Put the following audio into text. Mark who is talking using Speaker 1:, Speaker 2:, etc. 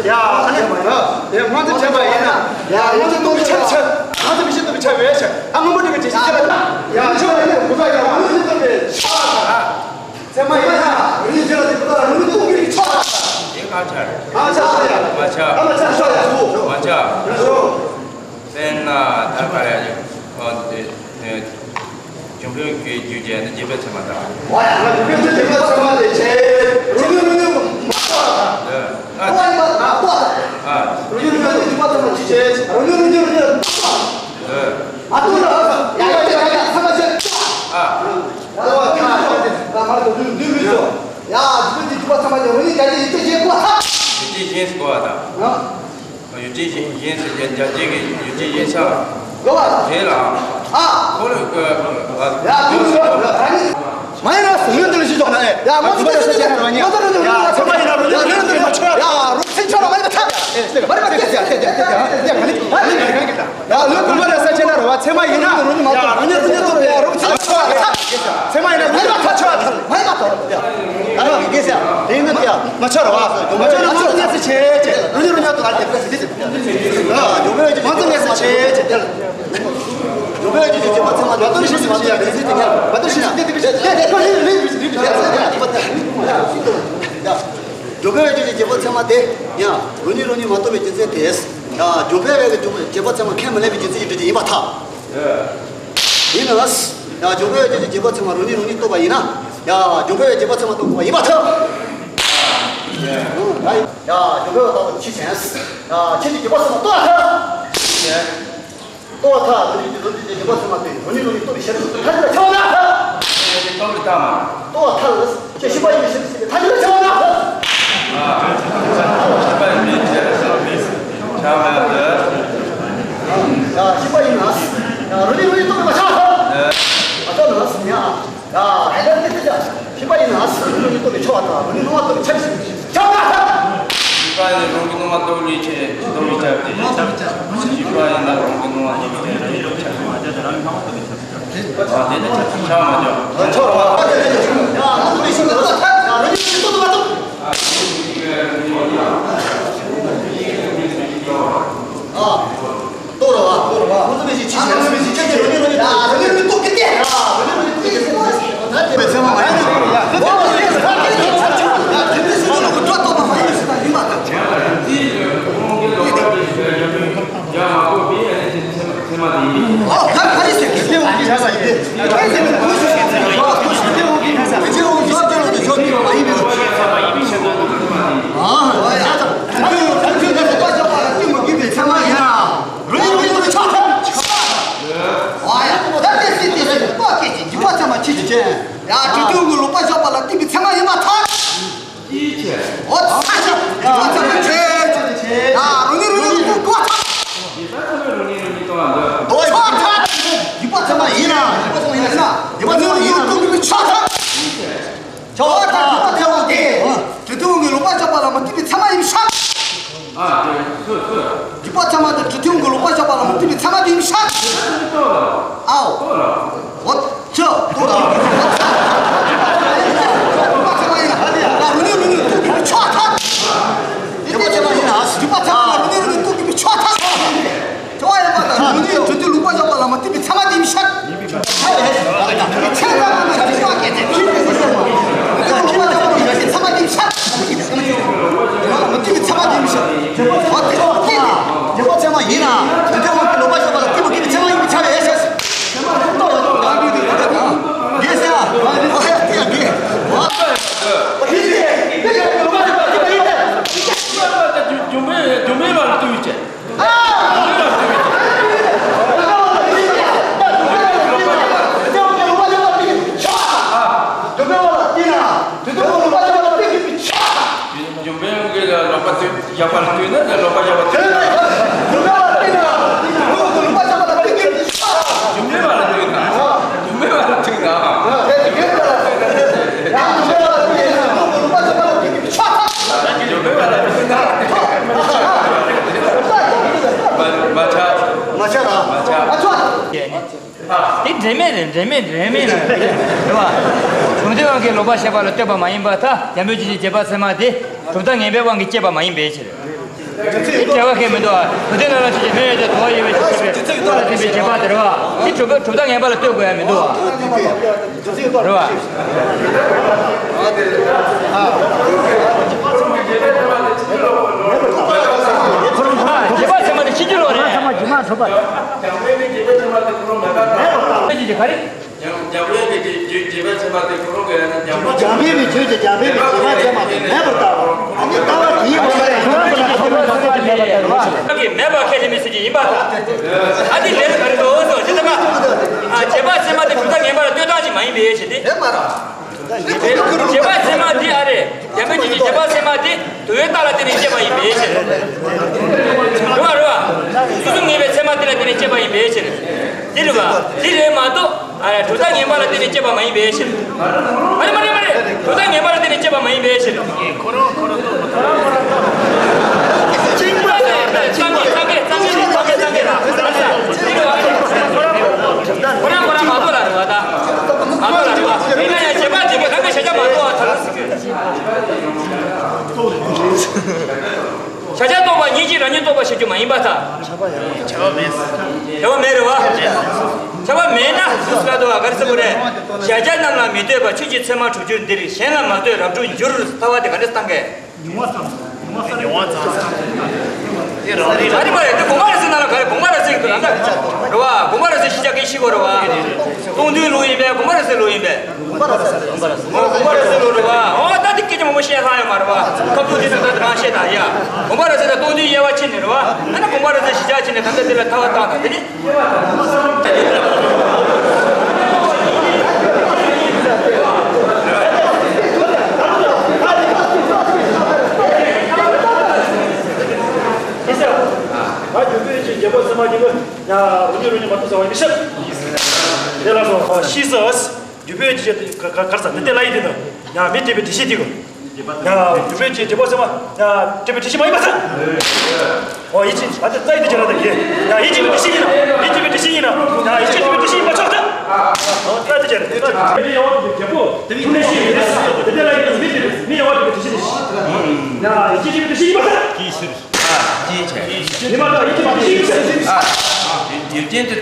Speaker 1: 야, 야, 먼저 제발 얘나. 야, 먼저 또 미쳐. 먼저 미쳐 또 미쳐 왜? 아무 머리가 제시잖아. 야, 저거 보자야. 먼저 또 왜? 제발 얘나. 우리 저거 보다 우리 또 우리 쳐.
Speaker 2: Sena 달가야지. 정부의 규제는 집에 참았다.
Speaker 1: 와, 나 그게 제발 참아야 제. 그러면은 마이너스 의원들을 시정하네. 야, 먼저 야, 정말이나 의원들을 맞춰. 야, 센처럼 많이 맞춰. 말이 맞겠어. 야, 너 그만해 사체나로 와. 세마이나. 야, 의원들로 야, 롱 맞춰. 세마이나 많이 맞춰. 많이 맞춰. 야, 이게야. 대인들이야. 맞춰라 와. 맞춰서 제. 의원들은 또 갈때 됐어. 야, 요번에 이제 방송에서 제. 요번에 이제 맞던 실수야. 맞던 실수 야, 요번에 이제 제보참한테 야, 로니 맞도 이제 됐어. 야, 요번에 좀 제보참한 캠을 내비 이제 이마타. 이너스. 야, 요번에 이제 제보참한 로니 또 봐이나. 야, 요번에 제보참한 또 봐. 이마타. 야, 요번에 또 치센스. 야, 치지 제보참한 또 왔다. 또 왔다. 로니 제보참한 로니 또 시작. 다시 쳐라. 또 왔다. 제 시바이 미션. 다시 쳐라. 야, 시바이 나스. 야, 로니 또 맞춰. 또 나왔으냐? 야, 해당 때자. 시바이 나스. 로니 또 미쳐왔다. 로니 또 미쳐. 쳐라.
Speaker 2: 시바이 로니 또 우리 제 너무 잡지. 시바이 나 로니 야, 저쪽 그 로빠 잡아라. TV 상황이 맞다. 이제. 야, 로니 또 왔다. 로니 또 왔다. 너 왔다. 이빠 잡아 이나. 이빠 또 쳤다. 저 왔다. 저쪽 그 로빠 잡아라. TV 상황이 샷. 아, 그. 이빠 잡아도 저쪽 그 로빠 잡아라. TV 상황이 샷. 아우. 저 돌아.
Speaker 3: Reme na. Dewa. Tunde ke loba shaba lo teba main ba tha. Jamyo ji jeba sama de. Tuda ngebe wang ke ba main be chire. 제가 개면도 그전에는 진짜 매일 도와주면 집에 제가 들어와 이 조당 해발을 떼고 해야 면도 들어와 제발 정말 시주로 그래
Speaker 4: 정말 저봐.
Speaker 3: 이제 가리
Speaker 2: 자비비 저저 자비비 내버다 아니 따와 뒤에
Speaker 3: 여기 매바 캐리미스지 이바다 아니 내가 그래도 어서 제가 제발 제마한테 조당 해발을 떼다지 많이 배우시지 제발 제마한테 아래 야매지 제발 제마한테 도에 따라 되는 이제 많이 배우시지 좋아 수승님의 제마한테는 이제 많이 배우시지 이르마도 조당 예마라 되는 제바 많이 배우시네. 말해. 조당 예마라 되는 제바 많이 배우시네. 장게. 마도라는 거다. 마도라는 거. 그냥 제발 장게 세자 마도 샤자 도바 니지라니 도바 시주 많이 받아. 저거 매려와. 저거 매나 수스라도 아가서 그래. 샤자나나 미대바 취지 체마 주준들이 셴나 마도 랍주 주르 타와데 가르스탄 게. 아니 말이야. 공말에서 나라 가래. 공말에서 이거 난다. 와, 공말에서 시작이 시고로와. 동두 로이베 공말에서 로이베. 공말에서 로이와. 나도 끼지 뭐 시야하요 말와. 갑도지는 다 마시다. 야. 공말에서 동두 예와 친네로와. 나는 공말에서 시작이네. 단대들 타왔다 하더니.
Speaker 4: 야, 오늘은 맞춰서 와이 미션. 내가서 시서스 유배지 가서 그때 라이드는 야, 밑에 드시디고. 야, 유배지 제보서마. 야, 제보 드시 많이 봤어. 이제 완전 사이드 전화다 이게. 야, 이 집에 드시기나. 이 집에 드시기나. 야, 이 집에 드시기 맞췄다. 사이드 전화. 이제 영화도 제보. 플래시 그때 라이드는 밑에 니 영화도 드시듯이. 야, 이 집에 드시기 맞다. 기술.
Speaker 3: 지체.
Speaker 4: 이 맞다. 이 집에 드시기.
Speaker 3: 유진도